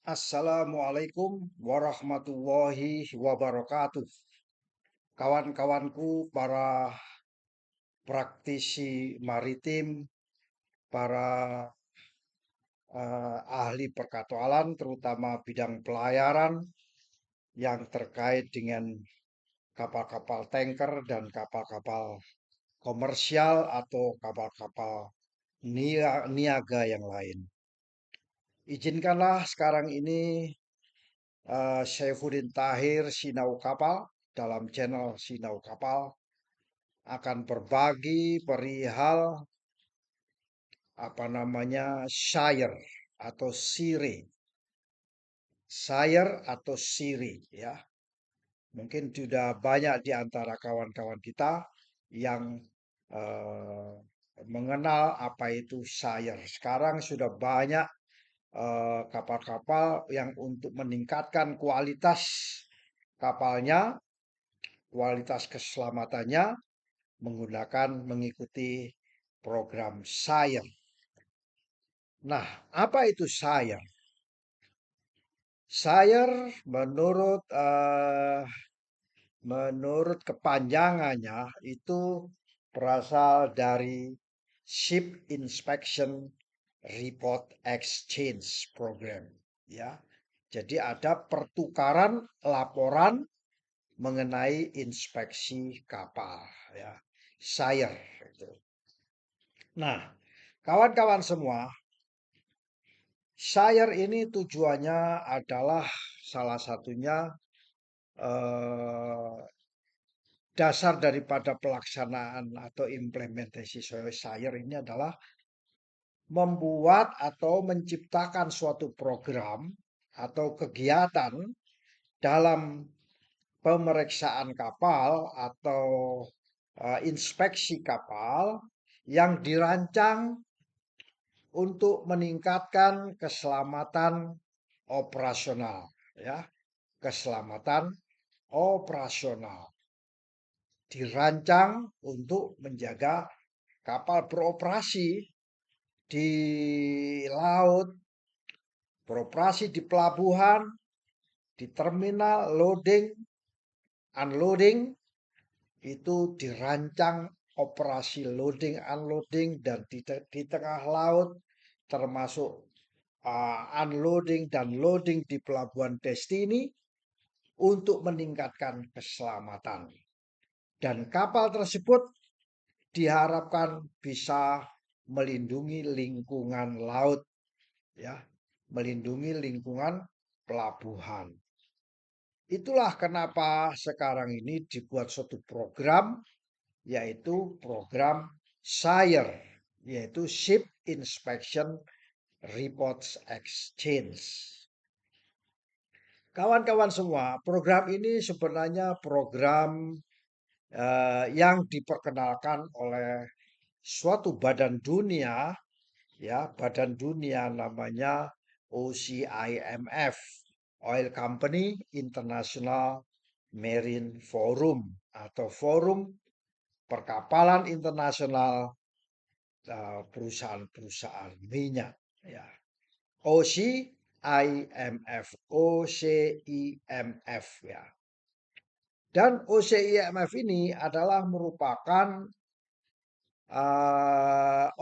Assalamualaikum warahmatullahi wabarakatuh. Kawan-kawanku, para praktisi maritim, para ahli perkatualan, terutama bidang pelayaran yang terkait dengan kapal-kapal tanker dan kapal-kapal komersial atau kapal-kapal niaga yang lain. Izinkanlah sekarang ini Saifuddin Tahir Sinau Kapal dalam channel Sinau Kapal akan berbagi perihal shire atau siri. Shire atau siri ya. Mungkin sudah banyak di antara kawan-kawan kita yang eh, mengenal apa itu shire. Sekarang sudah banyak kapal-kapal yang untuk meningkatkan kualitas kapalnya, kualitas keselamatannya mengikuti program SIRE. Nah, apa itu SIRE? SIRE menurut kepanjangannya itu berasal dari Ship Inspection Report Exchange Program, ya. Jadi ada pertukaran laporan mengenai inspeksi kapal, ya. SIRE itu. Nah, kawan-kawan semua, shire ini tujuannya adalah salah satunya eh, dasar daripada pelaksanaan atau implementasi shire ini adalah membuat atau menciptakan suatu program atau kegiatan dalam pemeriksaan kapal atau inspeksi kapal yang dirancang untuk meningkatkan keselamatan operasional, ya, keselamatan operasional. Dirancang untuk menjaga kapal beroperasi di laut, beroperasi di pelabuhan, di terminal loading, unloading, itu dirancang operasi loading, unloading, dan di tengah laut termasuk unloading dan loading di pelabuhan Destiny untuk meningkatkan keselamatan. Dan kapal tersebut diharapkan bisa melindungi lingkungan laut, ya, melindungi lingkungan pelabuhan. Itulah kenapa sekarang ini dibuat suatu program, yaitu program SIRE, yaitu Ship Inspection Reports Exchange. Kawan-kawan semua, program ini sebenarnya program yang diperkenalkan oleh suatu badan dunia, ya, badan dunia namanya OCIMF, Oil Company International Marine Forum atau Forum Perkapalan Internasional perusahaan-perusahaan minyak, ya. OCIMF, OCIMF, ya. Dan OCIMF ini adalah merupakan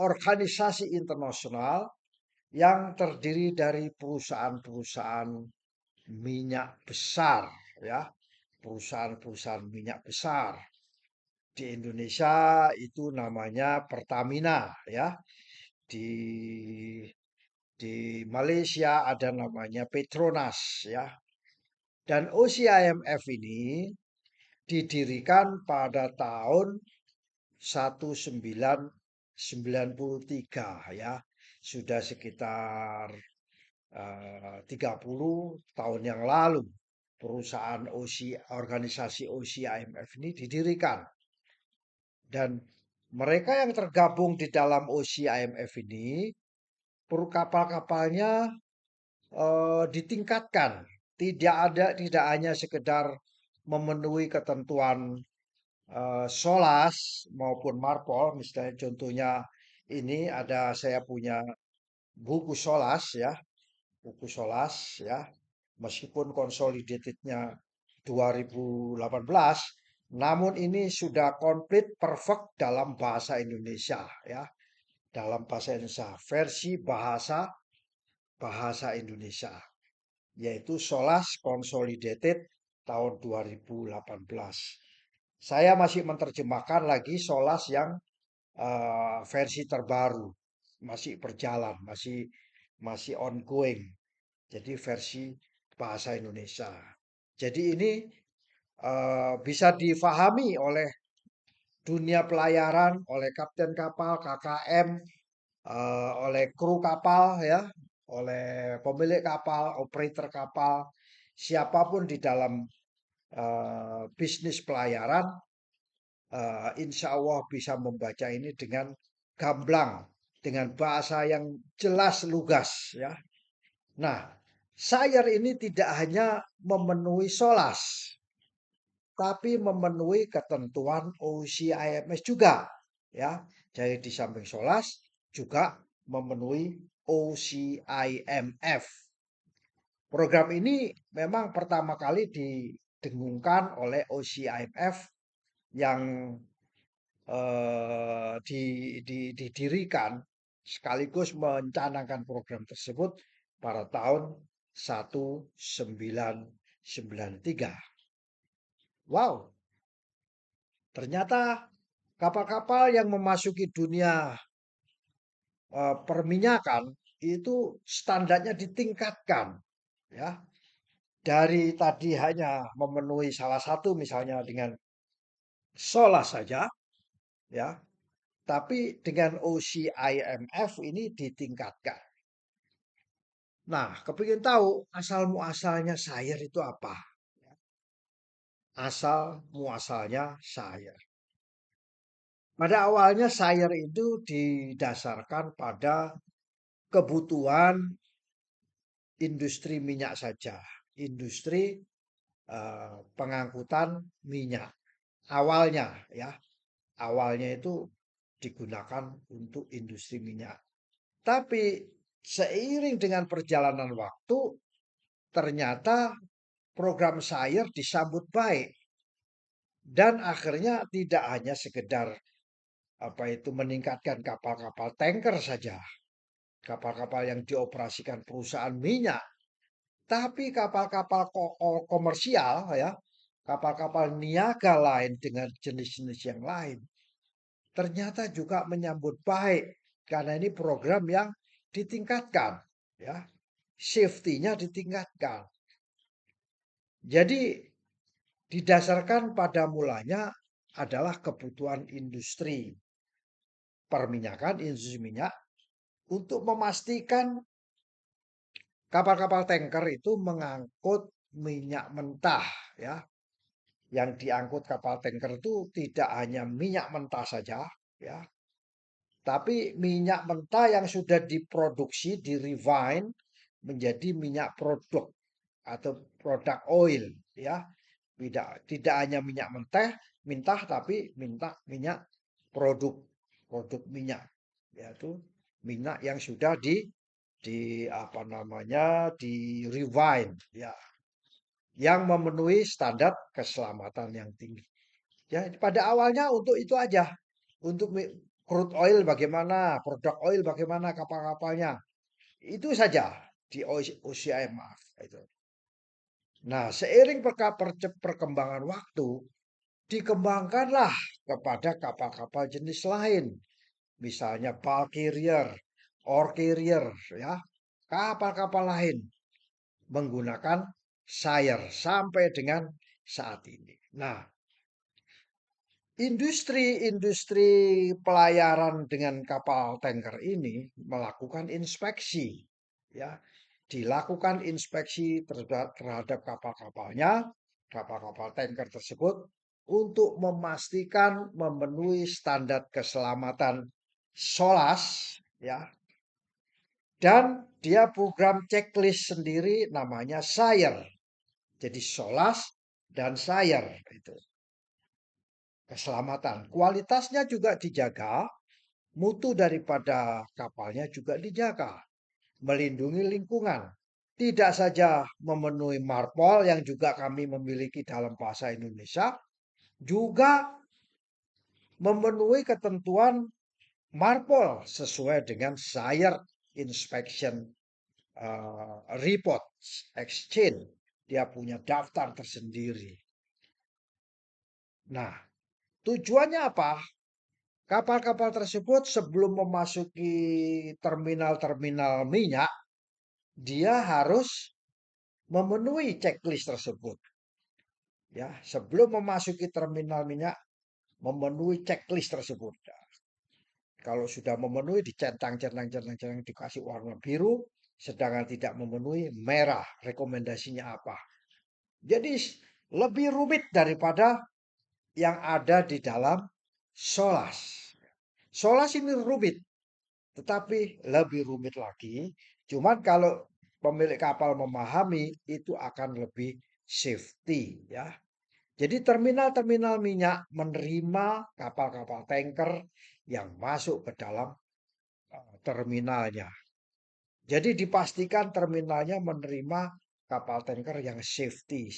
organisasi internasional yang terdiri dari perusahaan-perusahaan minyak besar, ya, perusahaan-perusahaan minyak besar. Di Indonesia itu namanya Pertamina, ya. Di di Malaysia ada namanya Petronas, ya. Dan OCIMF ini didirikan pada tahun 1993, ya. Sudah sekitar 30 tahun yang lalu perusahaan organisasi OCIMF ini didirikan. Dan mereka yang tergabung di dalam OCIMF ini, kapal-kapalnya ditingkatkan. Tidak hanya sekedar memenuhi ketentuan SOLAS maupun MARPOL. Misalnya contohnya ini saya punya buku SOLAS, ya. buku Solas ya. Meskipun consolidatednya 2018, namun ini sudah komplit perfect dalam bahasa Indonesia ya, dalam bahasa Indonesia, versi bahasa bahasa Indonesia, yaitu Solas Consolidated tahun 2018. Saya masih menerjemahkan lagi Solas yang versi terbaru, masih berjalan, masih masih ongoing. Jadi versi bahasa Indonesia. Jadi ini bisa difahami oleh dunia pelayaran, oleh kapten kapal, KKM, oleh kru kapal ya, oleh pemilik kapal, operator kapal, siapapun di dalam bisnis pelayaran, insya Allah bisa membaca ini dengan gamblang, dengan bahasa yang jelas lugas ya. Nah, Sayer ini tidak hanya memenuhi SOLAS, tapi memenuhi ketentuan OCIMS juga, ya. Jadi di samping SOLAS juga memenuhi OCIMF. Program ini memang pertama kali didengungkan oleh OCIMF yang didirikan sekaligus mencanangkan program tersebut pada tahun 1993. Wow, ternyata kapal-kapal yang memasuki dunia perminyakan itu standarnya ditingkatkan ya. Dari tadi hanya memenuhi salah satu misalnya dengan SOLAS saja ya, tapi dengan OCIMF ini ditingkatkan. Nah, kepingin tahu asal muasalnya Sayer itu apa? Asal muasalnya Sayer. Pada awalnya Sayer itu didasarkan pada kebutuhan industri minyak saja, industri pengangkutan minyak. Awalnya ya, awalnya itu digunakan untuk industri minyak. Tapi seiring dengan perjalanan waktu, ternyata program Sayer disambut baik dan akhirnya tidak hanya sekedar apa itu meningkatkan kapal-kapal tanker saja, kapal-kapal yang dioperasikan perusahaan minyak, tapi kapal-kapal komersial ya, kapal-kapal niaga lain dengan jenis-jenis yang lain ternyata juga menyambut baik karena ini program yang ditingkatkan ya, safety-nya ditingkatkan. Jadi didasarkan pada mulanya adalah kebutuhan industri perminyakan, industri minyak untuk memastikan kapal-kapal tanker itu mengangkut minyak mentah ya. Yang diangkut kapal tanker itu tidak hanya minyak mentah saja ya, tapi minyak mentah yang sudah diproduksi, di-refine menjadi minyak produk atau produk oil ya. Tidak hanya minyak mentah tapi minyak produk produk minyak yaitu minyak yang sudah di apa namanya di refine ya, yang memenuhi standar keselamatan yang tinggi. Ya, pada awalnya untuk itu aja. Untuk crude oil bagaimana, produk oil bagaimana kapal-kapalnya. Itu saja di OCI maaf itu. Nah, seiring perkembangan waktu, dikembangkanlah kepada kapal-kapal jenis lain. Misalnya bulk carrier, ore carrier, ya. Kapal-kapal lain menggunakan Sayer sampai dengan saat ini. Nah, industri-industri pelayaran dengan kapal tanker ini melakukan inspeksi, ya, dilakukan inspeksi terhadap kapal-kapalnya, kapal-kapal tanker tersebut untuk memastikan memenuhi standar keselamatan SOLAS, ya, dan dia program checklist sendiri namanya SAYER. Jadi SOLAS dan SAYER itu. Keselamatan. Kualitasnya juga dijaga, mutu daripada kapalnya juga dijaga, melindungi lingkungan. tidak saja memenuhi MARPOL yang juga kami memiliki dalam bahasa Indonesia, juga memenuhi ketentuan MARPOL sesuai dengan Shire Inspection Report Exchange. Dia punya daftar tersendiri. Nah, tujuannya apa? Kapal-kapal tersebut sebelum memasuki terminal-terminal minyak, dia harus memenuhi checklist tersebut. Ya, sebelum memasuki terminal minyak, memenuhi checklist tersebut. Kalau sudah memenuhi, dicentang-centang dikasih warna biru, sedangkan tidak memenuhi merah. Rekomendasinya apa? Jadi lebih rumit daripada yang ada di dalam SOLAS. SOLAS ini rumit, tetapi lebih rumit lagi. Cuman kalau pemilik kapal memahami, itu akan lebih safety ya. Jadi terminal-terminal minyak menerima kapal-kapal tanker yang masuk ke dalam terminalnya. Jadi dipastikan terminalnya menerima kapal tanker yang safety.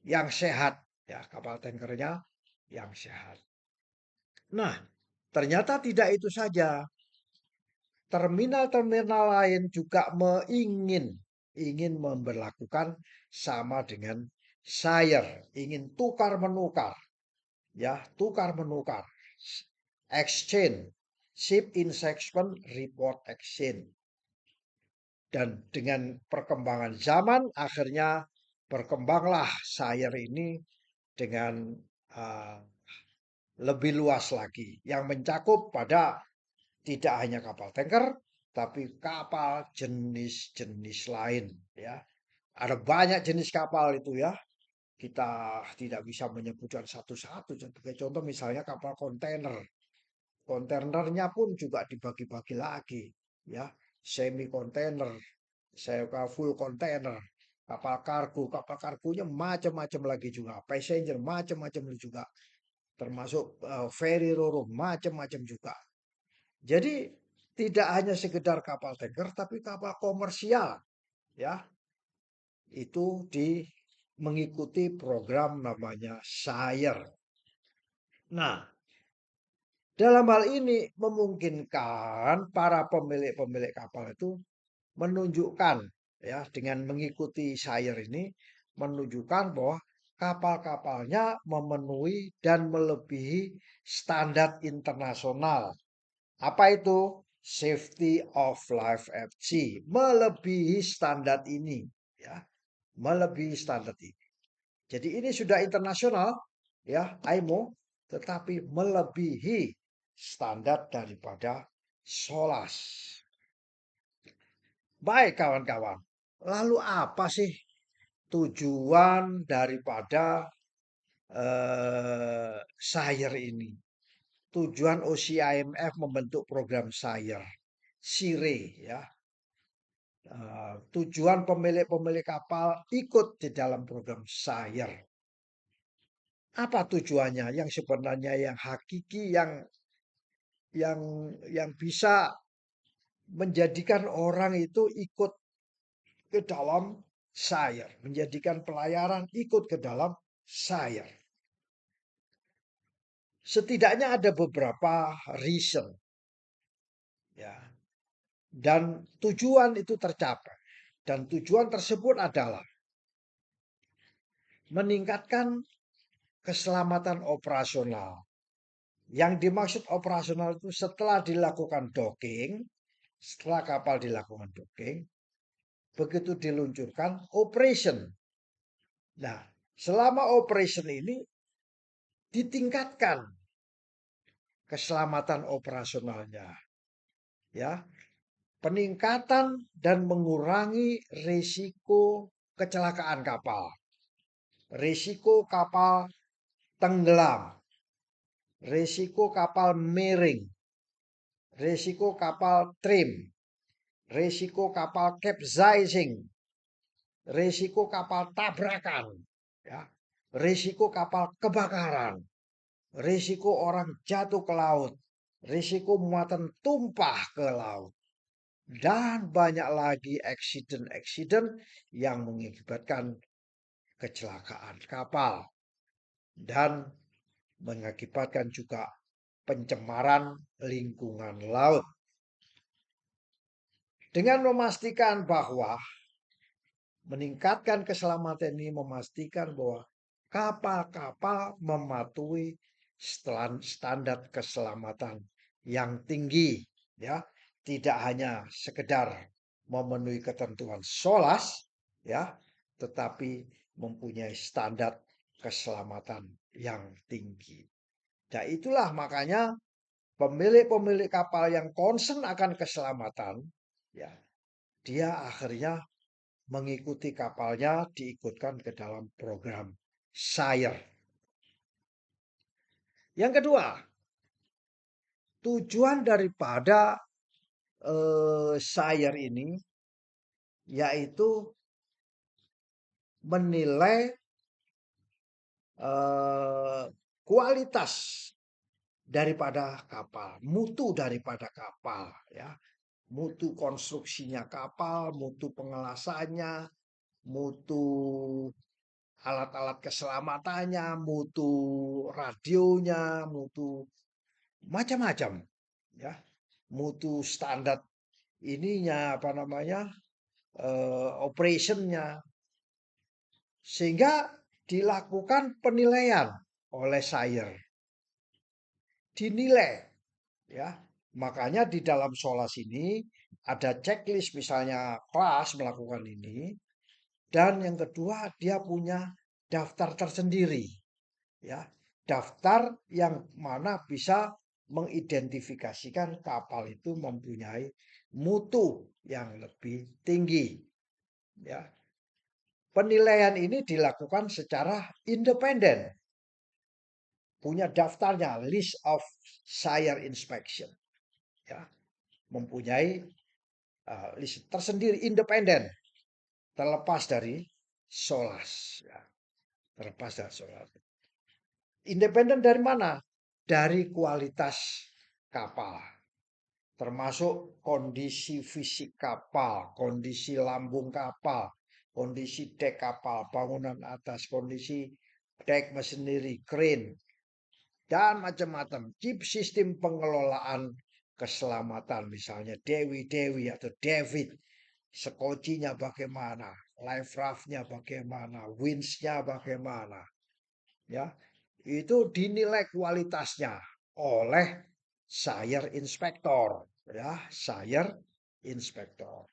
Yang sehat ya, kapal tankernya yang sehat. Nah, ternyata tidak itu saja. Terminal-terminal lain juga ingin memberlakukan sama dengan Shire, ingin tukar menukar, ya, tukar menukar. Exchange, Ship Inspection Report Exchange. Dan dengan perkembangan zaman akhirnya berkembanglah Shire ini dengan uh, lebih luas lagi yang mencakup pada tidak hanya kapal tanker tapi kapal jenis-jenis lain ya. Ada banyak jenis kapal itu ya. Kita tidak bisa menyebutkan satu-satu. Sebagai contoh misalnya kapal kontainer. Kontainernya pun juga dibagi-bagi lagi ya. Semi kontainer, full kontainer, kapal kargonya macam-macam lagi juga, passenger macam-macam juga, termasuk ferry ro macam-macam juga. Jadi tidak hanya sekedar kapal tanker tapi kapal komersial ya, itu mengikuti program namanya Shire. Nah, dalam hal ini memungkinkan para pemilik kapal itu menunjukkan ya, dengan mengikuti Shire ini menunjukkan bahwa kapal-kapalnya memenuhi dan melebihi standar internasional. Apa itu? Safety of Life at Sea. Melebihi standar ini. Ya, melebihi standar ini. Jadi ini sudah internasional, ya, IMO, tetapi melebihi standar daripada SOLAS. Baik kawan-kawan, lalu apa sih tujuan daripada Shire ini? Tujuan OCIMF membentuk program Shire, SIRE ya. Tujuan pemilik-pemilik kapal ikut di dalam program Shire. Apa tujuannya? Yang sebenarnya yang hakiki, yang yang bisa menjadikan orang itu ikut ke dalam Shire, menjadikan pelayaran ikut ke dalam Shire. Setidaknya ada beberapa reason ya. Dan tujuan itu tercapai. Dan tujuan tersebut adalah meningkatkan keselamatan operasional. Yang dimaksud operasional itu setelah dilakukan docking, setelah kapal dilakukan docking, begitu diluncurkan operation. Nah, selama operation ini ditingkatkan keselamatan operasionalnya. Ya, peningkatan dan mengurangi risiko kecelakaan kapal. Risiko kapal tenggelam, risiko kapal miring, risiko kapal trim, risiko kapal capsizing, risiko kapal tabrakan, ya, risiko kapal kebakaran, risiko orang jatuh ke laut, risiko muatan tumpah ke laut. dan banyak lagi eksiden-eksiden yang mengakibatkan kecelakaan kapal dan mengakibatkan juga pencemaran lingkungan laut. Dengan memastikan bahwa meningkatkan keselamatan ini memastikan bahwa kapal-kapal mematuhi standar keselamatan yang tinggi, ya, tidak hanya sekedar memenuhi ketentuan SOLAS, ya, tetapi mempunyai standar keselamatan yang tinggi. Nah, itulah makanya pemilik-pemilik kapal yang concern akan keselamatan, ya, dia akhirnya mengikuti kapalnya diikutkan ke dalam program SAIR. Yang kedua, tujuan daripada SAIR ini yaitu menilai kualitas daripada kapal, mutu daripada kapal, ya, mutu konstruksinya kapal, mutu pengelasannya, mutu alat-alat keselamatannya, mutu radionya, mutu macam-macam, ya, mutu standar ininya apa namanya operationnya, sehingga dilakukan penilaian oleh SAIR, dinilai, ya. Makanya di dalam SOLAS ini ada checklist, misalnya kelas melakukan ini, dan yang kedua dia punya daftar tersendiri, ya, daftar yang mana bisa mengidentifikasikan kapal itu mempunyai mutu yang lebih tinggi, ya. Penilaian ini dilakukan secara independen, punya daftarnya, list of SAIR inspection, ya, mempunyai list tersendiri independen, terlepas dari SOLAS, ya, terlepas dari SOLAS. Independen dari mana? Dari kualitas kapal, termasuk kondisi fisik kapal, kondisi lambung kapal, kondisi dek kapal, bangunan atas, kondisi dek mesineri, crane, dan macam-macam. Chip sistem pengelolaan keselamatan, misalnya Dewi atau David, sekocinya bagaimana, life raftnya bagaimana, winch-nya bagaimana, ya, itu dinilai kualitasnya oleh SAIR inspektor, ya, SAIR inspektor.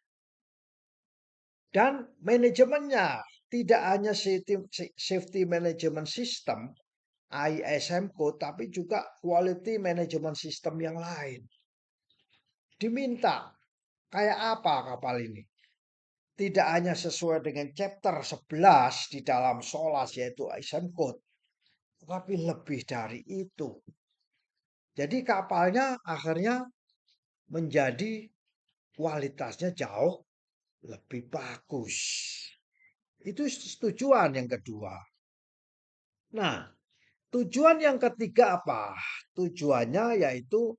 Dan manajemennya tidak hanya safety management system ISM code, tapi juga quality management system yang lain. Diminta kayak apa kapal ini? Tidak hanya sesuai dengan chapter 11 di dalam SOLAS yaitu ISM code, tapi lebih dari itu. Jadi kapalnya akhirnya menjadi kualitasnya jauh lebih bagus. Itu tujuan yang kedua. Nah, tujuan yang ketiga apa? Tujuannya yaitu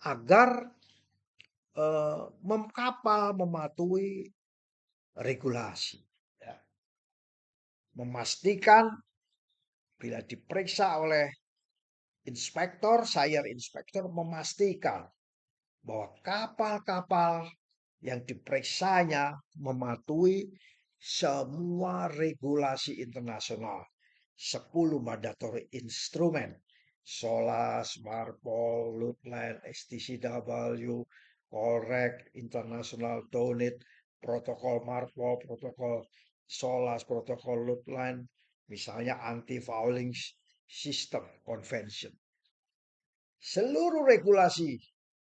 agar kapal mematuhi regulasi. Ya. Memastikan bila diperiksa oleh inspektor, SAIR inspektor memastikan bahwa kapal-kapal yang diperiksanya mematuhi semua regulasi internasional. 10 mandatory instrumen. SOLAS, MARPOL, LUTLAND, STCW, Correct, International DONIT, Protokol MARPOL, Protokol SOLAS, Protokol LUTLAND, misalnya Anti-Fouling System Convention. Seluruh regulasi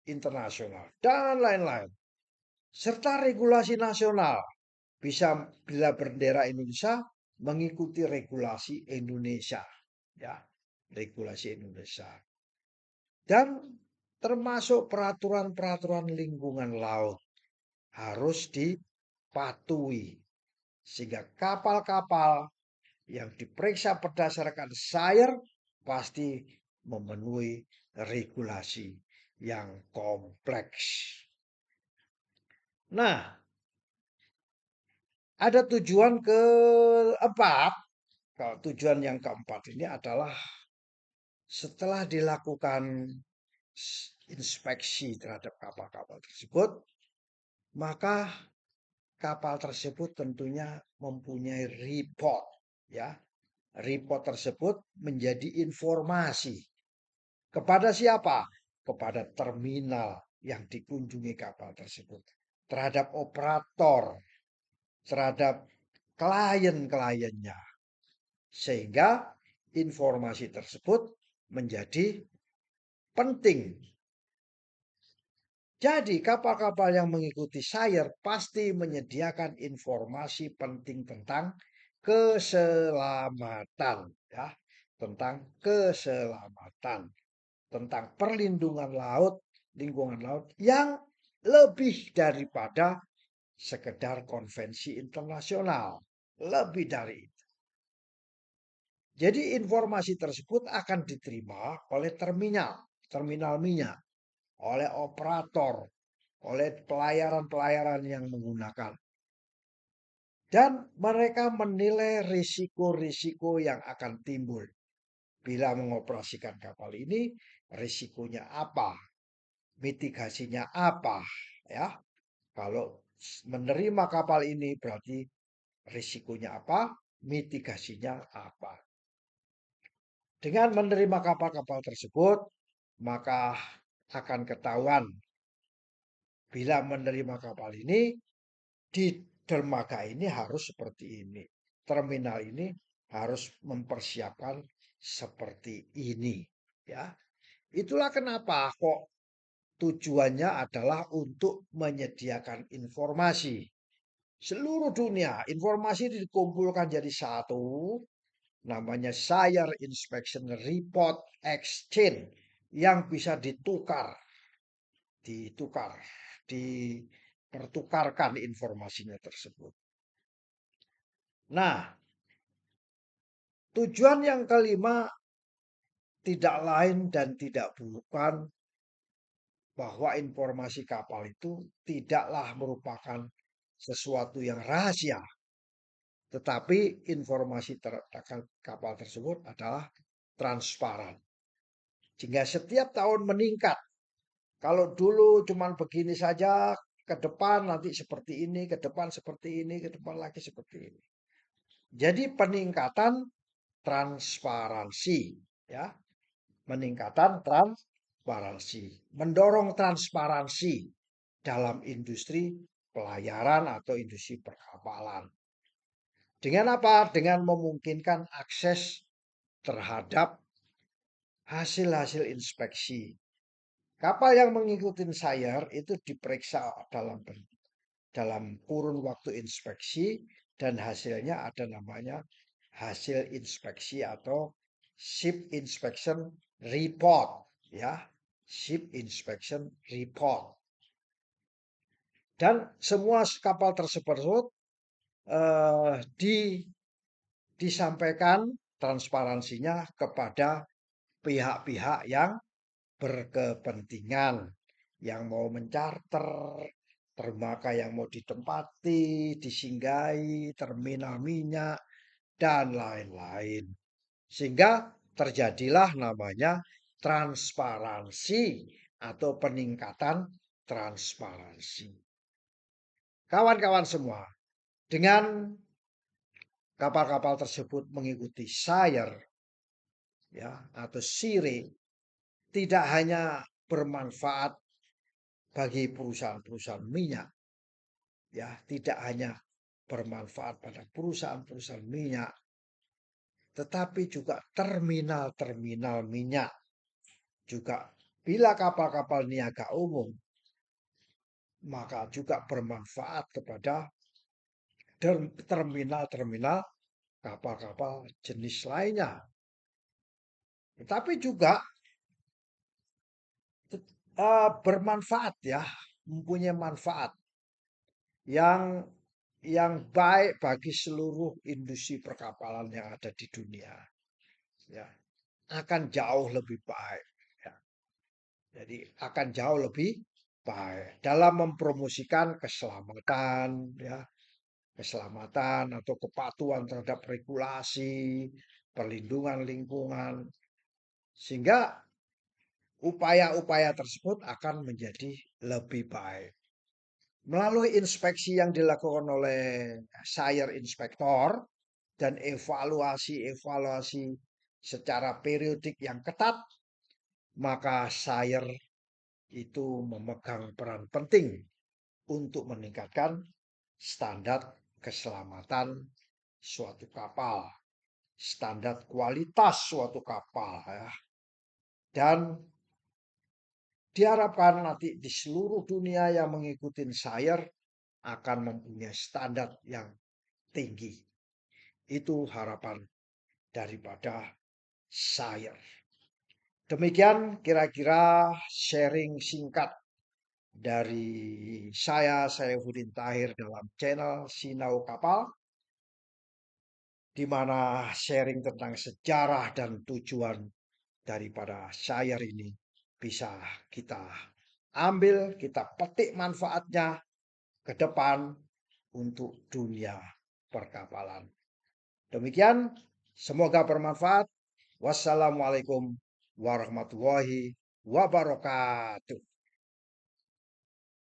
internasional dan lain-lain, serta regulasi nasional, bisa bila bendera Indonesia mengikuti regulasi Indonesia, ya, regulasi Indonesia, dan termasuk peraturan-peraturan lingkungan laut harus dipatuhi sehingga kapal-kapal yang diperiksa berdasarkan SAIR pasti memenuhi regulasi yang kompleks. Nah, ada tujuan keempat. Kalau tujuan yang keempat ini adalah setelah dilakukan inspeksi terhadap kapal-kapal tersebut, maka kapal tersebut tentunya mempunyai report, ya. Report tersebut menjadi informasi kepada siapa? Kepada terminal yang dikunjungi kapal tersebut, terhadap operator, terhadap klien-kliennya, sehingga informasi tersebut menjadi penting. Jadi kapal-kapal yang mengikuti SAYER pasti menyediakan informasi penting tentang keselamatan, ya, tentang keselamatan, tentang perlindungan laut, lingkungan laut yang lebih daripada sekedar konvensi internasional, lebih dari itu. Jadi informasi tersebut akan diterima oleh terminal minyak, oleh operator, oleh pelayaran-pelayaran yang menggunakan. Dan mereka menilai risiko-risiko yang akan timbul bila mengoperasikan kapal ini, risikonya apa, mitigasinya apa, ya. Kalau menerima kapal ini berarti risikonya apa, mitigasinya apa. Dengan menerima kapal-kapal tersebut, maka akan ketahuan bila menerima kapal ini di dermaga ini harus seperti ini. Terminal ini harus mempersiapkan seperti ini, ya. Itulah kenapa kok tujuannya adalah untuk menyediakan informasi. Seluruh dunia informasi dikumpulkan jadi satu, namanya SAYER Inspection Report Exchange, yang bisa ditukar, dipertukarkan informasinya tersebut. Nah, tujuan yang kelima tidak lain dan tidak bukan bahwa informasi kapal itu tidaklah merupakan sesuatu yang rahasia, tetapi informasi tentang kapal tersebut adalah transparan. Sehingga setiap tahun meningkat. Kalau dulu cuma begini saja, ke depan nanti seperti ini, ke depan seperti ini, ke depan lagi seperti ini. Jadi peningkatan transparansi, ya, peningkatan transparansi, mendorong transparansi dalam industri pelayaran atau industri perkapalan. Dengan apa? Dengan memungkinkan akses terhadap hasil-hasil inspeksi. Kapal yang mengikuti SAYER itu diperiksa dalam kurun waktu inspeksi dan hasilnya ada namanya hasil inspeksi atau Ship Inspection Report, ya. Ship Inspection Report. Dan semua kapal tersebut eh, di, disampaikan transparansinya kepada pihak-pihak yang berkepentingan, yang mau mencarter, dermaga yang mau ditempati, disinggahi, terminal minyak, dan lain-lain. Sehingga terjadilah namanya transparansi atau peningkatan transparansi. Kawan-kawan semua, dengan kapal-kapal tersebut mengikuti SAYER, ya, atau SIRE, tidak hanya bermanfaat bagi perusahaan-perusahaan minyak, ya, tidak hanya bermanfaat pada perusahaan-perusahaan minyak, tetapi juga terminal-terminal minyak juga. Bila kapal-kapal niaga umum, maka juga bermanfaat kepada terminal-terminal kapal-kapal jenis lainnya. Tetapi juga bermanfaat, ya, mempunyai manfaat yang baik bagi seluruh industri perkapalan yang ada di dunia, ya, akan jauh lebih baik, ya. Jadi akan jauh lebih baik. Dalam mempromosikan keselamatan, ya, keselamatan atau kepatuhan terhadap regulasi, perlindungan lingkungan, sehingga upaya-upaya tersebut akan menjadi lebih baik. Melalui inspeksi yang dilakukan oleh Sire Inspektor dan evaluasi-evaluasi secara periodik yang ketat, maka Sire itu memegang peran penting untuk meningkatkan standar keselamatan suatu kapal, standar kualitas suatu kapal, ya. Dan diharapkan nanti di seluruh dunia yang mengikuti Sire akan mempunyai standar yang tinggi. Itu harapan daripada Sire. Demikian kira-kira sharing singkat dari saya Saifuddin Tahir dalam channel Sinau Kapal, di mana sharing tentang sejarah dan tujuan daripada Sire ini bisa kita ambil, kita petik manfaatnya ke depan untuk dunia perkapalan. Demikian, semoga bermanfaat. Wassalamualaikum warahmatullahi wabarakatuh.